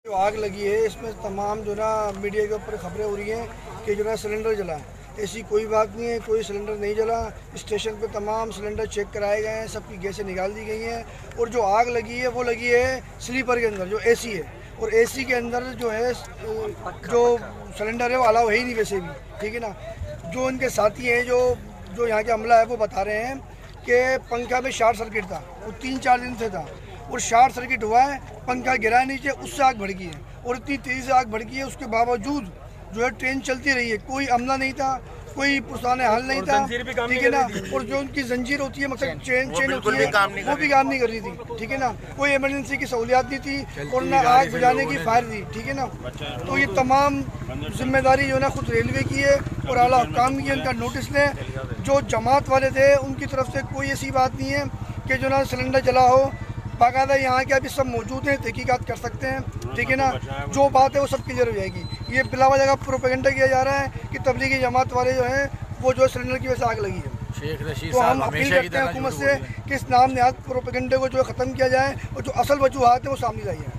जो आग लगी है इसमें तमाम जो ना मीडिया के ऊपर खबरें हो रही हैं कि जो ना सिलेंडर जला है। ऐसी कोई बात नहीं है, कोई सिलेंडर नहीं जला। स्टेशन पे तमाम सिलेंडर चेक कराए गए हैं, सबकी गैसें निकाल दी गई हैं। और जो आग लगी है वो लगी है स्लीपर के अंदर जो एसी है, और एसी के अंदर जो है जो सिलेंडर है वो अलाउ है ही नहीं वैसे भी, ठीक है ना। जो इनके साथी हैं जो यहाँ के अमला है वो बता रहे हैं कि पंखा में शॉर्ट सर्किट था, वो 3-4 दिन से था, और शॉर्ट सर्किट हुआ है, पंखा गिरा नीचे, उससे आग भड़की है। और इतनी तेज़ी से आग भड़की है, उसके बावजूद जो है ट्रेन चलती रही है, कोई अमला नहीं था, कोई पुरसाने हल नहीं था, ठीक है ना। और जो उनकी जंजीर होती है, मतलब चेन होती है, वो भी काम नहीं कर रही थी, ठीक है ना। कोई इमरजेंसी की सहूलियात नहीं थी और ना आग बुझाने की फायर थी, ठीक है ना। तो ये तमाम जिम्मेदारी जो है ना खुद रेलवे की है और आला हुक्काम की। उनका नोटिस लें। जो जमात वाले थे उनकी तरफ से कोई ऐसी बात नहीं है कि जो ना सिलेंडर जला हो। बाकायदा यहाँ के अभी सब मौजूद हैं, तहकीकात कर सकते हैं, ठीक है ना। जो बात है वो सब क्लियर हो जाएगी। ये बिला वजह का प्रोपेगेंडा किया जा रहा है कि तबलीगी जमात वाले जो हैं वो जो सिलेंडर की वजह से आग लगी है। तो हम अपील करते हैं हुकूमत से कि इस नाम नहाद प्रोपेगेंडे को जो ख़त्म किया जाए और जो असल वजूहात है वो सामने लाई है।